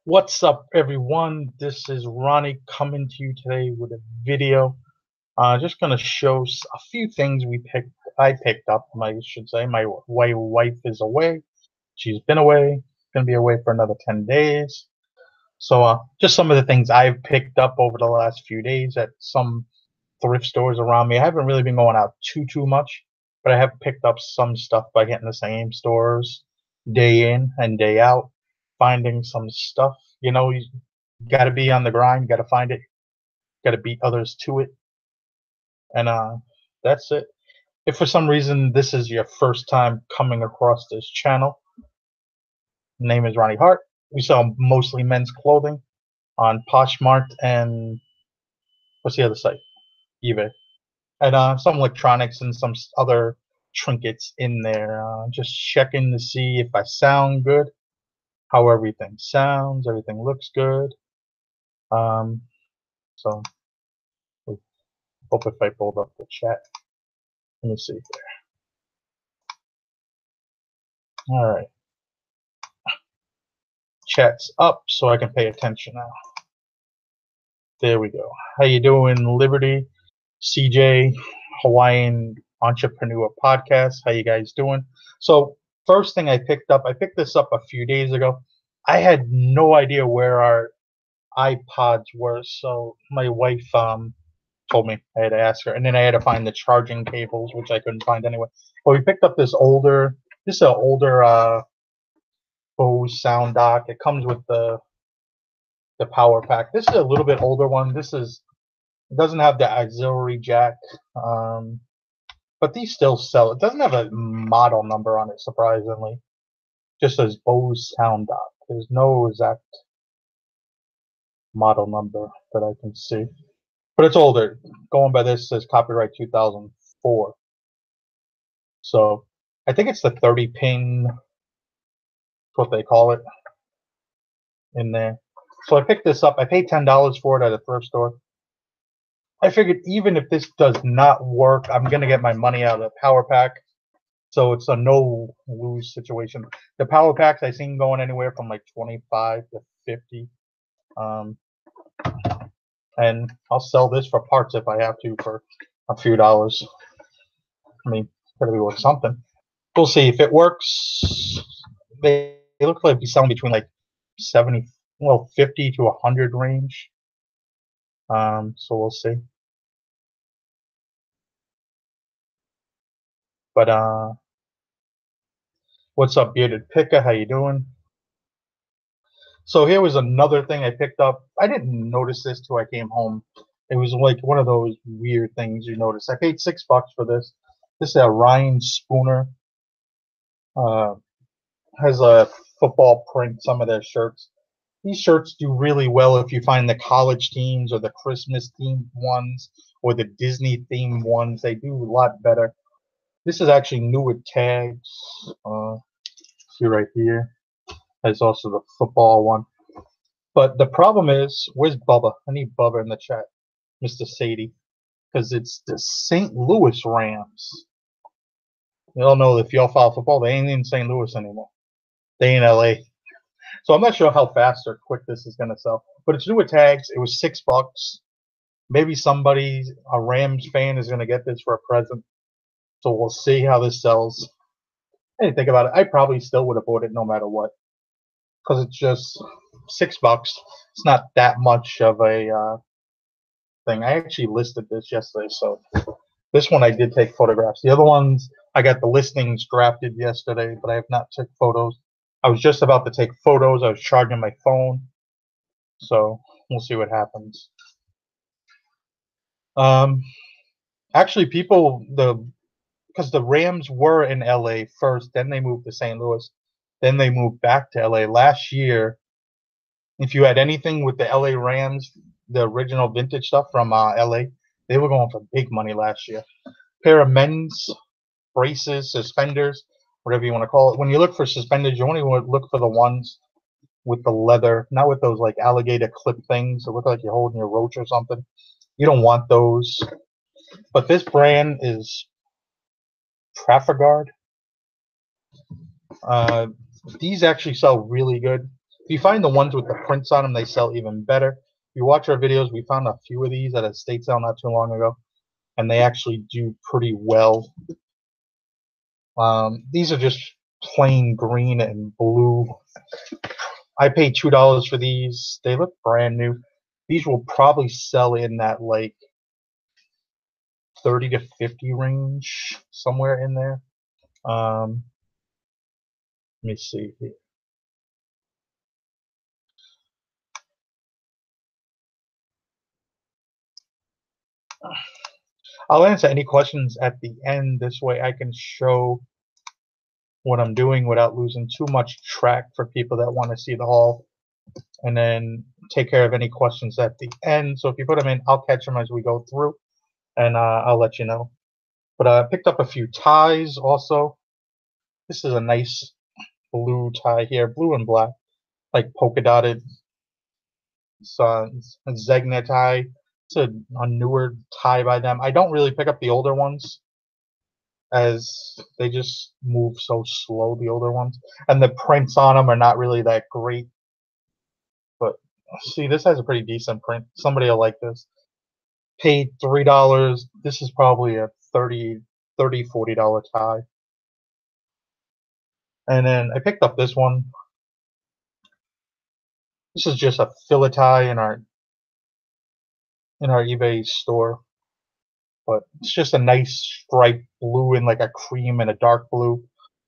What's up, everyone? This is Ronnie coming to you today with a video. Just gonna show a few things I picked up. I should say my wife is away. She's been away. Gonna be away for another 10 days. So, just some of the things I've picked up over the last few days at some thrift stores around me. I haven't really been going out too much, but I have picked up some stuff by getting the same stores day in and day out, finding some stuff. You got to be on the grind, got to find it, got to beat others to it, and that's it. If for some reason this is your first time coming across this channel, name is Ronnie Hart. We sell mostly men's clothing on Poshmark and what's the other site? eBay. And some electronics and some other trinkets in there. Just checking to see if I sound good, how everything sounds, everything looks good. So hope if I pulled up the chat. Let me see here. All right, chat's up, so I can pay attention now. There we go. How you doing, Liberty, CJ, Hawaiian Entrepreneur Podcast? How you guys doing? So first thing I picked this up a few days ago. I had no idea where our iPods were, so my wife told me I had to ask her, and then I had to find the charging cables, which I couldn't find anyway. But we picked up this is an older Bose sound dock. It comes with the power pack. This is a little bit older one. It doesn't have the auxiliary jack, but these still sell. It doesn't have a model number on it, surprisingly. Just says Bose sound dock. There's no exact model number that I can see, but it's older. Going by this, it says copyright 2004. So I think it's the 30 pin, what they call it, in there. So I picked this up. I paid $10 for it at a thrift store. I figured even if this does not work, I'm gonna get my money out of the power pack. So it's a no lose situation. The power packs I seen going anywhere from like 25 to 50. And I'll sell this for parts if I have to for a few dollars. I mean, it's gotta be worth something. We'll see if it works. They look like be selling between like 50 to 100 range. So we'll see. But what's up, bearded picker? How you doing? So here was another thing I picked up. I didn't notice this till I came home. It was like one of those weird things you notice. I paid $6 for this. This is a Ryan Spooner. Has a football print, some of their shirts. These shirts do really well if you find the college teams or the Christmas themed ones or the Disney themed ones. They do a lot better. This is actually new with tags. See right here. There's also the football one. But the problem is, where's Bubba? I need Bubba in the chat, Mr. Sadie, because it's the St. Louis Rams. You all know if y'all follow football, they ain't in St. Louis anymore. They in LA. So I'm not sure how fast or quick this is gonna sell. But it's new with tags. It was $6. Maybe somebody, a Rams fan, is gonna get this for a present. So we'll see how this sells. I didn't think about it. I probably still would have bought it no matter what, because it's just $6. It's not that much of a thing. I actually listed this yesterday, so this one I did take photographs. The other ones, I got the listings drafted yesterday, but I have not took photos. I was just about to take photos. I was charging my phone, so we'll see what happens. Actually, because the Rams were in LA first, then they moved to St. Louis, then they moved back to LA. Last year, if you had anything with the LA Rams, the original vintage stuff from LA, they were going for big money last year. Pair of men's braces, suspenders, whatever you want to call it. When you look for suspenders, you only want to look for the ones with the leather, not with those like alligator clip things that look like you're holding your roach or something. You don't want those. But this brand is Trafalgar. These actually sell really good. If you find the ones with the prints on them, they sell even better. If you watch our videos, we found a few of these at a estate sale not too long ago, and they actually do pretty well. These are just plain green and blue. I paid $2 for these. They look brand new. These will probably sell in that like 30 to 50 range, somewhere in there. Let me see here. I'll answer any questions at the end. This way I can show what I'm doing without losing too much track for people that want to see the haul, and then take care of any questions at the end. So if you put them in, I'll catch them as we go through, and I'll let you know. But I picked up a few ties also. This is a nice blue tie here, blue and black, like polka dotted. It's a Zegna tie. It's a newer tie by them. I don't really pick up the older ones, as they just move so slow, the older ones, and the prints on them are not really that great. But see, this has a pretty decent print. Somebody will like this. Paid $3. This is probably a $40 tie. And then I picked up this one. This is just a fillet tie in our eBay store, but it's just a nice striped blue and like a cream and a dark blue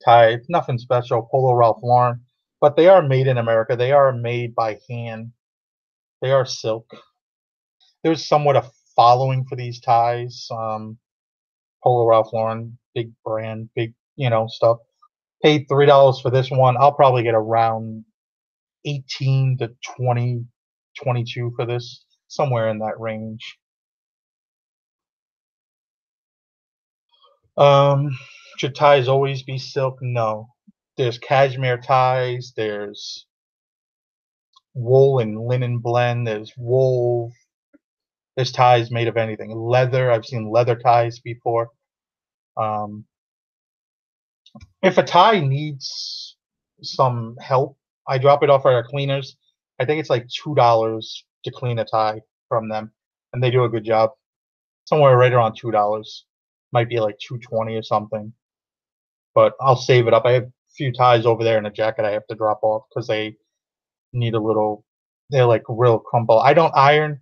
tie. It's nothing special. Polo Ralph Lauren, but they are made in America. They are made by hand. They are silk. There's somewhat a following for these ties. Polo Ralph Lauren, big brand, big stuff. Paid $3 for this one. I'll probably get around 18 to 20, 22 for this, somewhere in that range. Should ties always be silk? No. There's cashmere ties. There's wool and linen blend. There's wool. There's ties made of anything. Leather. I've seen leather ties before. If a tie needs some help, I drop it off at our cleaners. I think it's like $2 to clean a tie from them, and they do a good job. Somewhere right around $2. Might be like 220 or something. But I'll save it up. I have a few ties over there in a jacket I have to drop off because they need a little. They're like real crumple. I don't iron.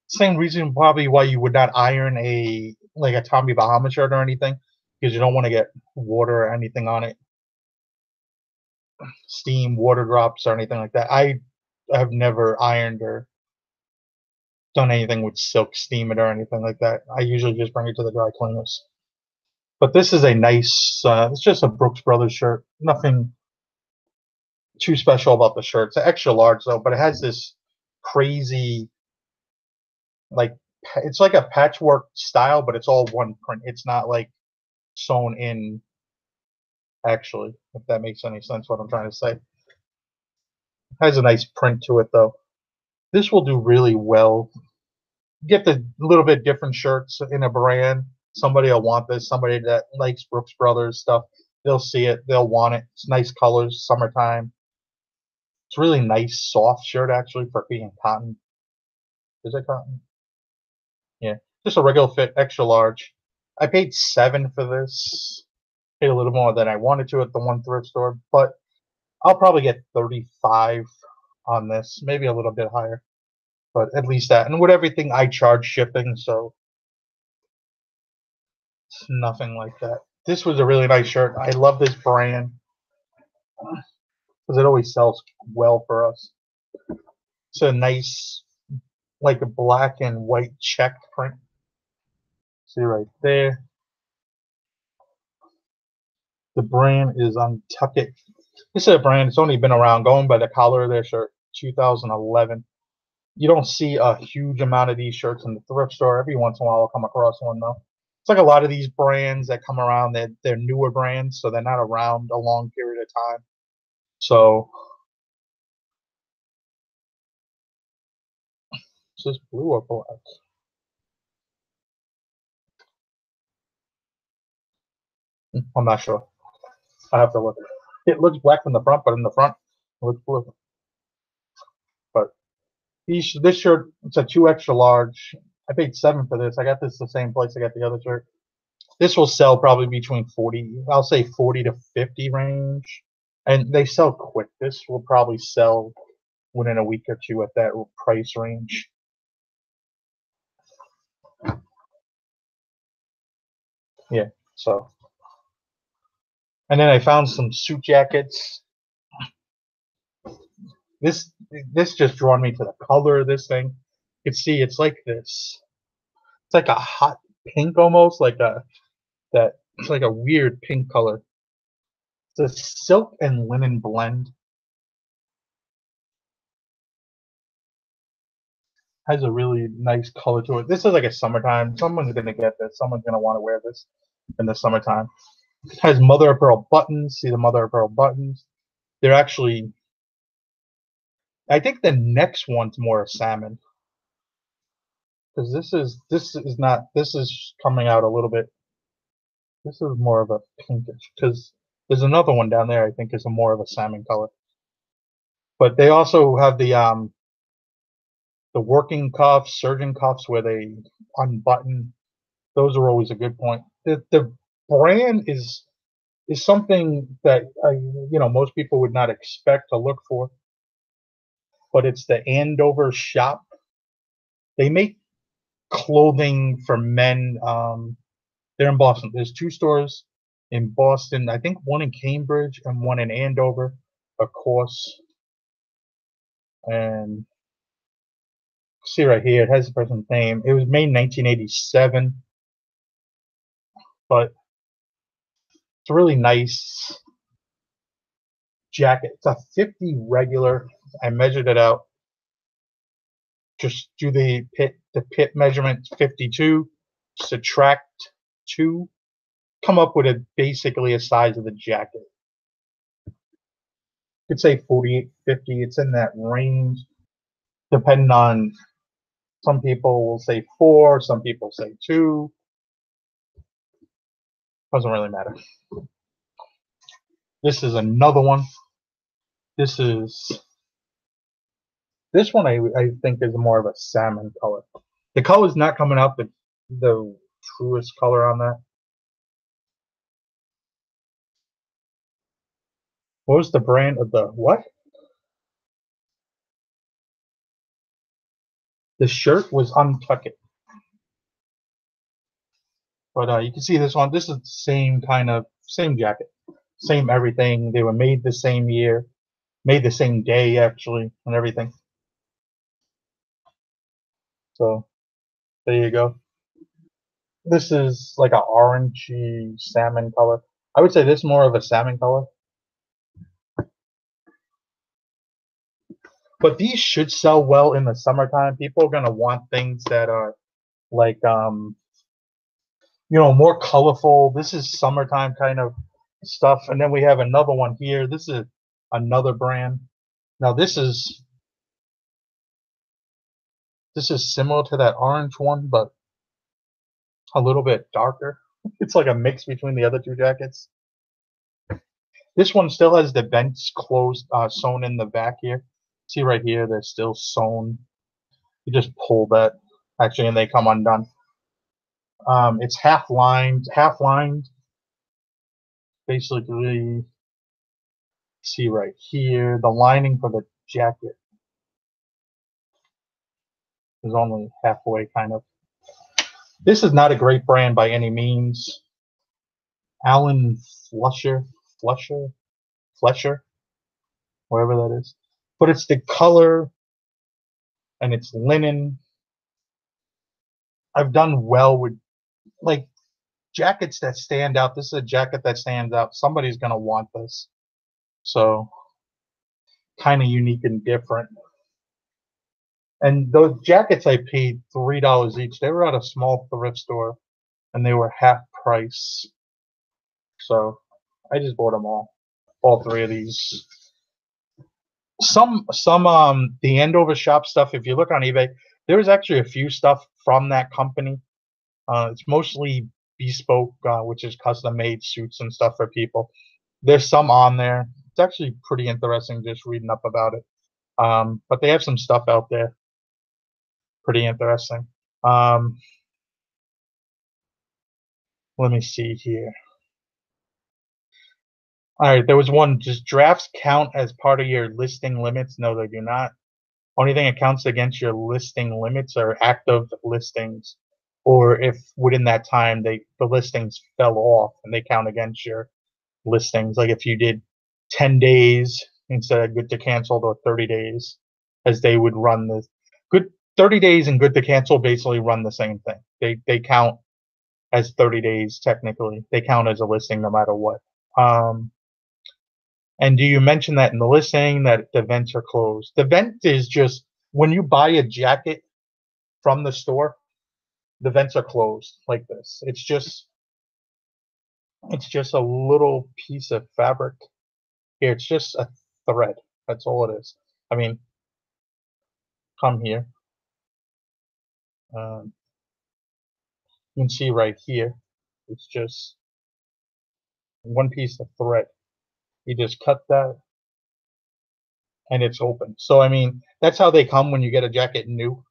Same reason probably why you would not iron a Tommy Bahama shirt or anything, because you don't want to get water or anything on it, steam, water drops, or anything like that. I have never ironed or done anything with silk, steam it or anything like that. I usually just bring it to the dry cleaners. But this is a nice. It's just a Brooks Brothers shirt. Nothing too special about the shirt. It's an extra large though, but it has this crazy, like, it's like a patchwork style, but it's all one print. It's not like sewn in, actually, if that makes any sense what I'm trying to say. It has a nice print to it though. This will do really well. Get the little bit different shirts in a brand. Somebody will want this. Somebody that likes Brooks Brothers stuff, they'll see it. They'll want it. It's nice colors, summertime. It's really nice, soft shirt actually for being cotton. Is it cotton? Yeah, just a regular fit, extra large. I paid $7 for this. Paid a little more than I wanted to at the one thrift store, but I'll probably get 35 on this, maybe a little bit higher, but at least that. And with everything, I charge shipping, so it's nothing like that. This was a really nice shirt. I love this brand because it always sells well for us. It's a nice, like a black and white check print. See right there. The brand is Untuckit. This is a brand. It's only been around, going by the collar of their shirt, 2011. You don't see a huge amount of these shirts in the thrift store. Every once in a while, I'll come across one though. It's like a lot of these brands that come around. They're newer brands, so they're not around a long period of time. So, is this blue or black? I'm not sure. I have to look. It looks black from the front, but in the front, it looks blue. This shirt, it's a 2 extra large. I paid 7 for this. I got this the same place I got the other shirt. This will sell probably between 40, I'll say 40 to 50 range. And they sell quick. This will probably sell within a week or two at that price range. Yeah, so. And then I found some suit jackets. This this just drawn me to the color of this thing. You can see it's like this. It's like a hot pink almost, like it's like a weird pink color. It's a silk and linen blend. Has a really nice color to it. This is like a summertime. Someone's gonna get this. Someone's gonna want to wear this in the summertime. It has mother of pearl buttons. See the mother of pearl buttons? They're actually. I think the next one's more a salmon because this is coming out a little bit. This is more of a pinkish because there's another one down there I think is a more of a salmon color. But they also have the working cuffs, surgeon cuffs where they unbutton. Those are always a good point. The brand is something that most people would not expect to look for, but it's the Andover Shop. They make clothing for men. They're in Boston. There's 2 stores in Boston. I think one in Cambridge and one in Andover, of course. And see right here, it has the person's name. It was made in 1987, but it's a really nice jacket. It's a 50 regular. I measured it out. Just do the pit measurement 52, subtract 2, come up with basically a size of the jacket. You could say 48, 50. It's in that range, depending on. Some people will say 4, some people say 2. Doesn't really matter. This is another one. This one I think is more of a salmon color. The color's not coming out the truest color on that. What was the brand of the what? The shirt was Untuck It. But you can see this one. This is the same jacket, same everything. They were made the same year, made the same day actually, and everything. So there you go. This is like an orangey salmon color. I would say this is more of a salmon color. But these should sell well in the summertime. People are gonna want things that are like more colorful. This is summertime kind of stuff. And then we have another one here. This is another brand. Now this is similar to that orange one, but a little bit darker. It's like a mix between the other 2 jackets. This one still has the vents closed, sewn in the back here. See right here, they're still sewn. You just pull that, actually, and they come undone. It's half lined. Basically, see right here, the lining for the jacket is only halfway, kind of. This is not a great brand by any means. Alan Fletcher, wherever that is. But it's the color, and it's linen. I've done well with like jackets that stand out. This is a jacket that stands out. Somebody's gonna want this. So kind of unique and different. And those jackets I paid $3 each. They were at a small thrift store, and they were half price. So I just bought them all 3 of these. Some the Andover Shop stuff. If you look on eBay, there was actually a few stuff from that company. It's mostly bespoke, which is custom made suits and stuff for people. There's some on there. It's actually pretty interesting just reading up about it. But they have some stuff out there. pretty interesting. Let me see here. All right, there was one. Does drafts count as part of your listing limits? No, they do not. Only thing that counts against your listing limits are active listings, or if within that time the listings fell off and they count against your listings. Like if you did 10 days instead of good to cancel, or 30 days, as they would run the good 30 days and good to cancel basically run the same thing. They count as 30 days technically. They count as a listing no matter what. And do you mention that in the listing that the vents are closed? The vent is just when you buy a jacket from the store, the vents are closed like this. It's just a little piece of fabric. Here, it's just a thread. That's all it is. I mean, come here. You can see right here. It's just one piece of thread. You just cut that, and it's open. So I mean, that's how they come when you get a jacket new.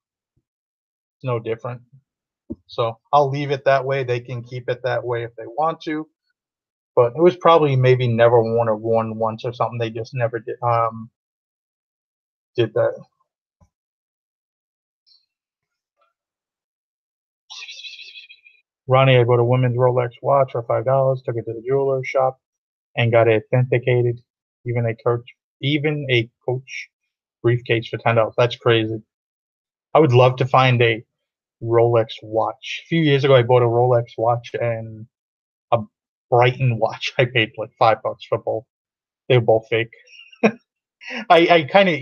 It's no different. So I'll leave it that way. They can keep it that way if they want to. But it was probably maybe never worn or worn once or something. They just never did that. Ronnie, I bought a women's Rolex watch for $5. Took it to the jeweler shop and got it authenticated. Even a Coach briefcase for $10. That's crazy. I would love to find a Rolex watch. A few years ago, I bought a Rolex watch and a Brighton watch. I paid like $5 for both. They were both fake. I kind of,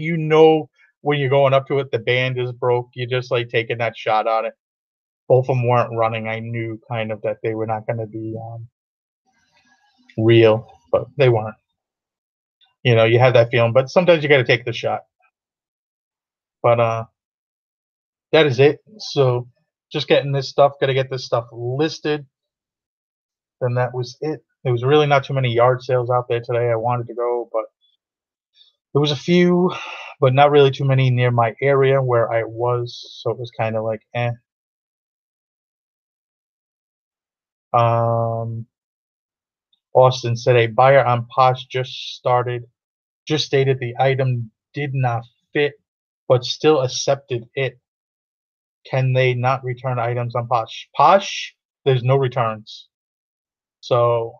when you're going up to it, the band is broke. You're just like taking that shot on it. Both of them weren't running. I knew kind of that they were not going to be real, but they weren't. You have that feeling, but sometimes you got to take the shot. But that is it. So just getting this stuff, got to get this stuff listed. Then that was it. There was really not too many yard sales out there today. I wanted to go, but there was a few, but not really too many near my area where I was. So it was kind of like, eh. Austin said a buyer on Posh just stated the item did not fit, but still accepted it. Can they not return items on Posh? Posh, there's no returns. So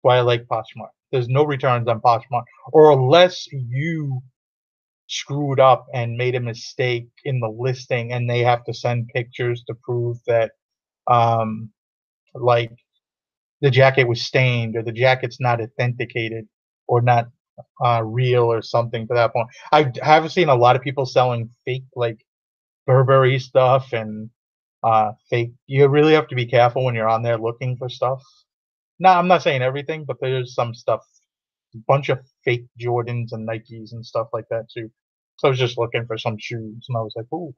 why I like Poshmark. There's no returns on Poshmark, or unless you screwed up and made a mistake in the listing, and they have to send pictures to prove that, like the jacket was stained, or the jacket's not authenticated, or not real, or something to that point. I have seen a lot of people selling fake, like Burberry stuff and fake. You really have to be careful when you're on there looking for stuff. No, I'm not saying everything, but there's some stuff, a bunch of fake Jordans and Nikes and stuff like that too. So I was just looking for some shoes, and I was like, "Ooh,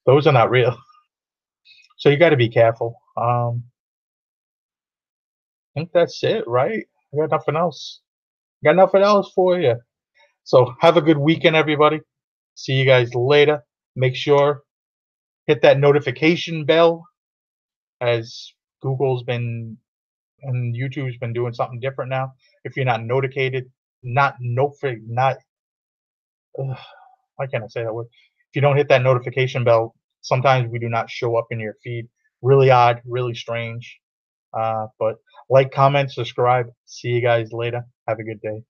those are not real." So you got to be careful. I think that's it, right? I got nothing else. Got nothing else for you. So have a good weekend, everybody. See you guys later. Make sure hit that notification bell, as Google's been and YouTube's been doing something different now. If you're not notified, not why can't I say that word? If you don't hit that notification bell, sometimes we do not show up in your feed. Really odd, really strange. But like, comment, subscribe. See you guys later. Have a good day.